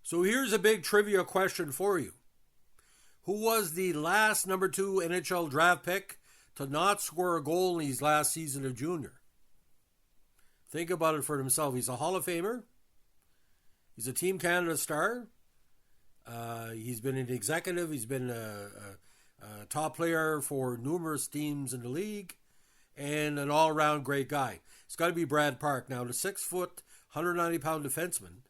So here's a big trivia question for you. Who was the last number 2 NHL draft pick to not score a goal in his last season of junior? Think about it for himself. He's a Hall of Famer. He's a Team Canada star. He's been an executive. He's been a top player for numerous teams in the league, and an all-around great guy. It's got to be Brad Park. Now, the 6-foot, 190-pound defenseman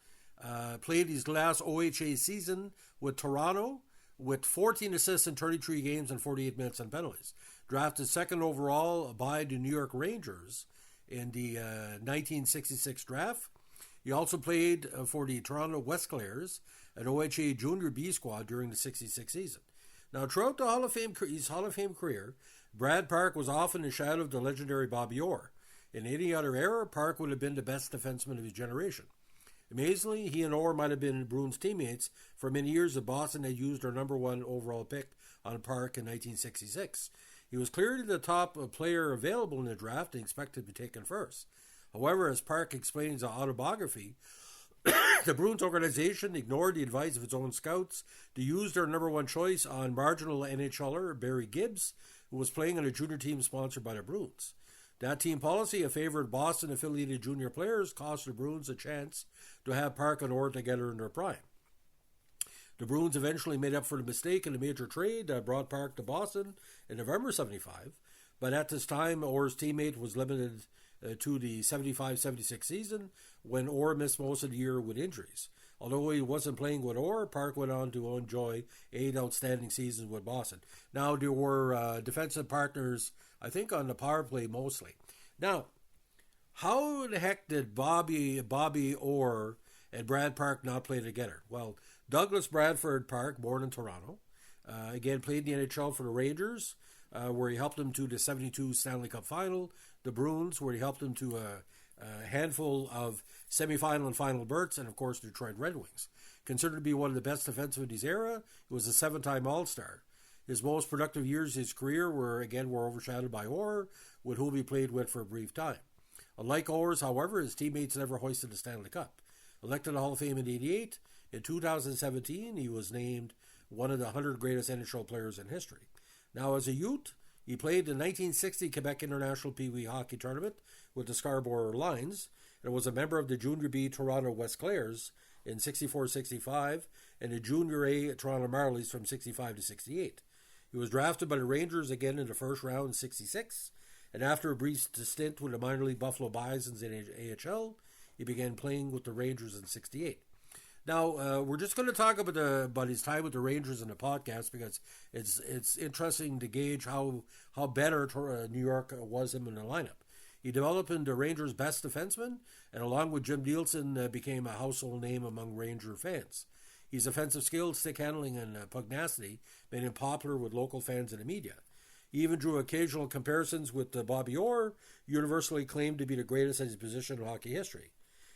played his last OHA season with Toronto with 14 assists in 33 games and 48 minutes on penalties. Drafted second overall by the New York Rangers in the 1966 draft. He also played for the Toronto Westclares, an OHA Junior B squad during the 66 season. Now, throughout his Hall of Fame career, Brad Park was often in the shadow of the legendary Bobby Orr. In any other era, Park would have been the best defenseman of his generation. Amazingly, he and Orr might have been Bruins teammates for many years as Boston had used their number 1 overall pick on Park in 1966. He was clearly the top player available in the draft and expected to be taken first. However, as Park explained in his autobiography, the Bruins organization ignored the advice of its own scouts to use their number 1 choice on marginal NHLer Barry Gibbs, who was playing on a junior team sponsored by the Bruins. That team policy of favored Boston-affiliated junior players cost the Bruins a chance to have Park and Orr together in their prime. The Bruins eventually made up for the mistake in a major trade that brought Park to Boston in November 75, but at this time, Orr's teammate was limited to the 75-76 season when Orr missed most of the year with injuries. Although he wasn't playing with Orr, Park went on to enjoy 8 outstanding seasons with Boston. Now, there were defensive partners, I think, on the power play mostly. Now, how the heck did Bobby Orr and Brad Park not play together? Well, Douglas Bradford Park, born in Toronto, again played in the NHL for the Rangers, where he helped them to the 72 Stanley Cup Final. The Bruins, where he helped them to a handful of semifinal and final berths, and of course the Detroit Red Wings. Considered to be one of the best defensemen of his era, he was a 7-time All-Star. His most productive years of his career were overshadowed by Orr, with whom he played with for a brief time. Unlike Orr's, however, his teammates never hoisted the Stanley Cup. Elected to the Hall of Fame in '88, in 2017 he was named one of the 100 greatest NHL players in history. Now, as a youth, he played the 1960 Quebec International Pee Wee Hockey Tournament with the Scarborough Lions, and was a member of the Junior B Toronto Westclares in 64-65 and the Junior A Toronto Marlies from 65 to 68. He was drafted by the Rangers again in the first round in 66, and after a brief stint with the minor league Buffalo Bisons in AHL, he began playing with the Rangers in 68. Now, we're just going to talk about his time with the Rangers in the podcast because it's interesting to gauge how better New York was him in the lineup. He developed into Rangers' best defenseman, and along with Jim Nielsen, became a household name among Ranger fans. His offensive skills, stick handling, and pugnacity made him popular with local fans and the media. He even drew occasional comparisons with Bobby Orr, universally claimed to be the greatest in his position in hockey history.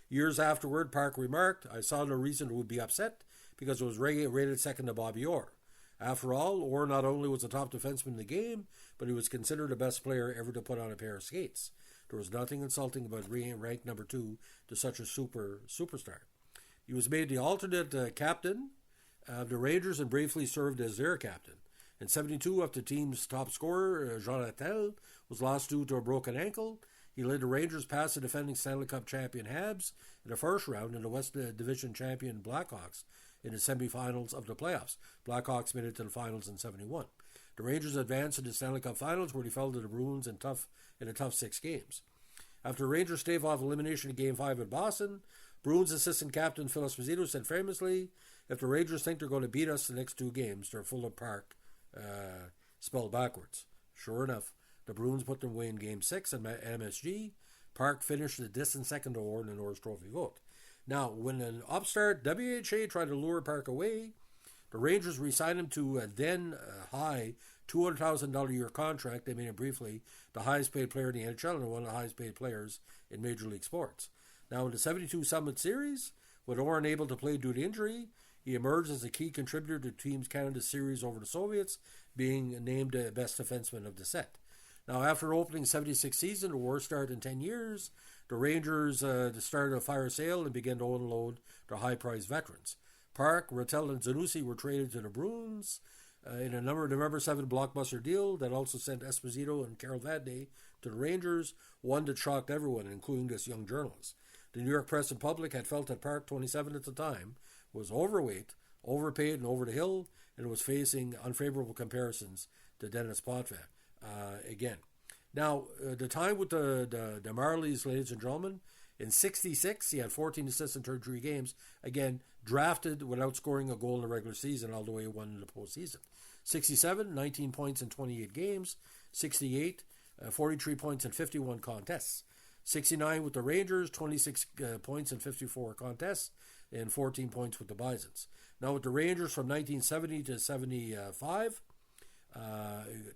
Years afterward, Park remarked, "I saw no reason to be upset because it was rated second to Bobby Orr. After all, Orr not only was the top defenseman in the game, but he was considered the best player ever to put on a pair of skates. There was nothing insulting about being ranked number 2 to such a superstar." He was made the alternate captain of the Rangers and briefly served as their captain. In 72, after the team's top scorer, Jean Attel, was lost due to a broken ankle, he led the Rangers past the defending Stanley Cup champion Habs in the first round and the West Division champion Blackhawks in the semifinals of the playoffs. Blackhawks made it to the finals in 71. The Rangers advanced to the Stanley Cup Finals, where they fell to the Bruins in a tough 6 games. After the Rangers staved off elimination in Game 5 at Boston, Bruins assistant captain Phil Esposito said famously, "If the Rangers think they're going to beat us the next 2 games, they're full of Park," spelled backwards. Sure enough, the Bruins put them away in Game 6 at MSG. Park finished the distant second to Orr in the Norris Trophy vote. Now, when an upstart WHA tried to lure Park away, the Rangers re-signed him to a then-high $200,000 a year contract. They made him briefly the highest-paid player in the NHL and one of the highest-paid players in Major League Sports. Now, in the 72 Summit Series, with Orr unable to play due to injury, he emerged as a key contributor to Team Canada's series over the Soviets, being named the best defenseman of the set. Now, after opening 76 season, the worst start in 10 years, the Rangers started a fire sale and began to unload their high-priced veterans. Park, Rattel, and Zanussi were traded to the Bruins in a November 7 blockbuster deal that also sent Esposito and Carol Vadnais to the Rangers, one that shocked everyone, including this young journalist. The New York press and public had felt that Park, 27 at the time, was overweight, overpaid, and over the hill, and was facing unfavorable comparisons to Dennis Potvin again. Now, the time with the Marlies, ladies and gentlemen, in 66, he had 14 assists in 33 games. Again, drafted without scoring a goal in the regular season, all the way won in the postseason. 67, 19 points in 28 games. 68, 43 points in 51 contests. 69 with the Rangers, 26 points in 54 contests, and 14 points with the Bisons. Now with the Rangers from 1970 to 75,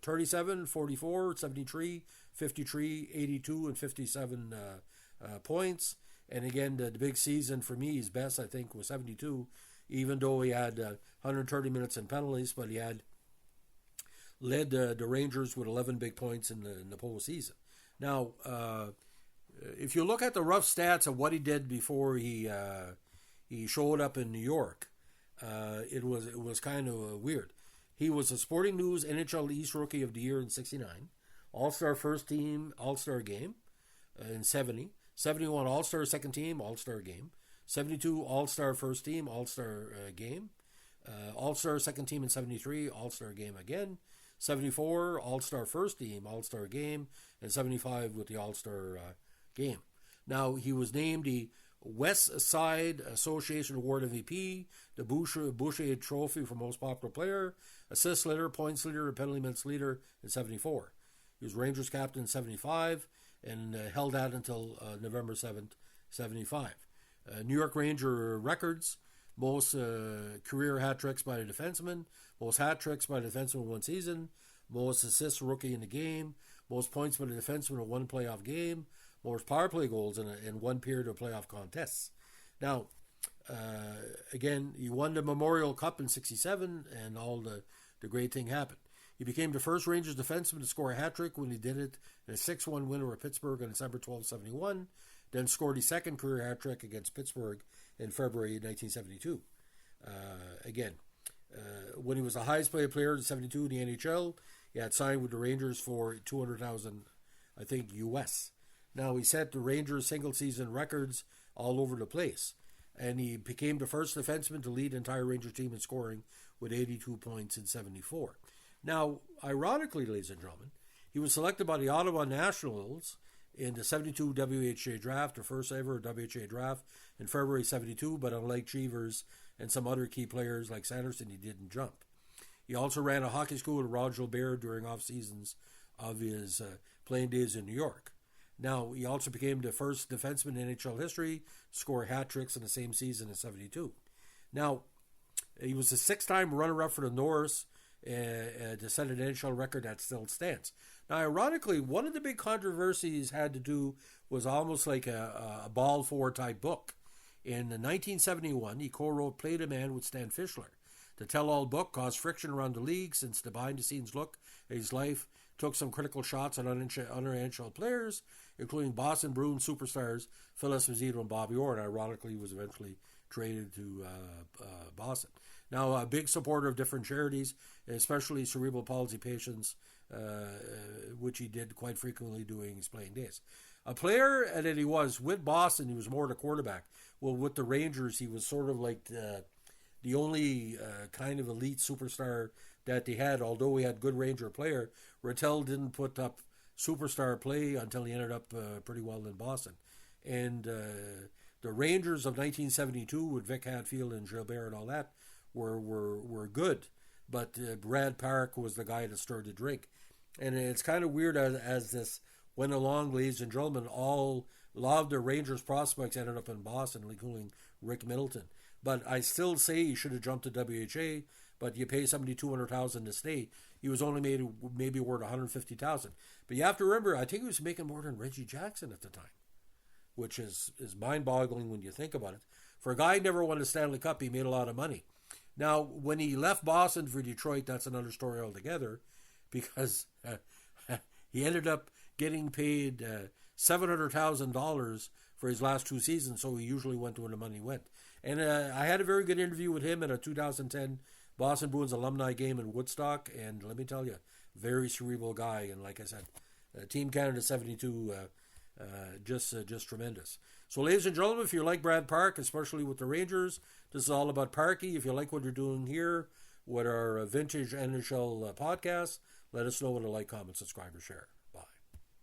37, 44, 73, 53, 82, and 57 points. And again, the big season for me, his best, I think, was 72, even though he had 130 minutes in penalties, but he had led the Rangers with 11 big points in the postseason. Now, if you look at the rough stats of what he did before he showed up in New York, it was kind of weird. He was a Sporting News NHL East Rookie of the Year in 69, All-Star First Team All-Star Game in 70, 71 All-Star Second Team All-Star Game, 72 All-Star First Team All-Star Game, All-Star Second Team in 73 All-Star Game again, 74 All-Star First Team All-Star Game, and 75 with the All-Star Game. Now, he was named the West Side Association Award MVP, the Boucher Trophy for Most Popular Player, Assist Leader, Points Leader, and Penalty Minutes Leader in 74. He was Rangers captain in 75 and held that until November 7th, 75. New York Ranger records: most career hat tricks by a defenseman, most hat tricks by a defenseman in one season, most assists rookie in the game, most points by a defenseman in one playoff game, most power play goals in one period of playoff contests. Now, again, he won the Memorial Cup in 67, and all the great thing happened. He became the first Rangers defenseman to score a hat trick when he did it in a 6-1 win over Pittsburgh on December 12, 71, then scored his second career hat trick against Pittsburgh in February 1972. When he was the highest paid player in 72 in the NHL, he had signed with the Rangers for $200,000, I think, US. Now, he set the Rangers single-season records all over the place, and he became the first defenseman to lead the entire Rangers team in scoring with 82 points in 74. Now, ironically, ladies and gentlemen, he was selected by the Ottawa Nationals in the 72 WHA draft, the first ever WHA draft, in February 72, but unlike Cheevers and some other key players like Sanderson, he didn't jump. He also ran a hockey school with Rod Gilbert during off-seasons of his playing days in New York. Now, he also became the first defenseman in NHL history to score hat tricks in the same season in 72. Now, he was a 6-time runner-up for the Norris to set an NHL record that still stands. Now, ironically, one of the big controversies had to do was almost like a ball forward type book. In 1971, he co-wrote Play the Man with Stan Fischler. The tell-all book caused friction around the league since the behind-the-scenes look at his life took some critical shots at other NHL players, including Boston Bruins superstars Phil Esposito and Bobby Orr, and ironically was eventually traded to Boston. Now, a big supporter of different charities, especially cerebral palsy patients, which he did quite frequently during his playing days. A player that he was with Boston, he was more the quarterback. Well, with the Rangers, he was sort of like the only kind of elite superstar that they had, although he had good Ranger player. Rattel didn't put up superstar play until he ended up pretty well in Boston. And the Rangers of 1972 with Vic Hadfield and Gilbert and all that were good, but Brad Park was the guy that stirred the drink. And it's kind of weird as this went along, ladies and gentlemen, a lot of the Rangers prospects ended up in Boston, including Rick Middleton. But I still say he should have jumped to WHA, but you pay somebody $200,000 to stay. He was only maybe worth $150,000. But you have to remember, I think he was making more than Reggie Jackson at the time, which is mind-boggling when you think about it. For a guy who never won a Stanley Cup, he made a lot of money. Now, when he left Boston for Detroit, that's another story altogether, because he ended up getting paid $700,000 for his last 2 seasons, so he usually went to where the money went. And I had a very good interview with him at a 2010 Boston Bruins alumni game in Woodstock. And let me tell you, very cerebral guy. And like I said, Team Canada 72, just tremendous. So, ladies and gentlemen, if you like Brad Park, especially with the Rangers, this is all about Parky. If you like what you're doing here with our vintage NHL podcast, let us know with a like, comment, subscribe, or share.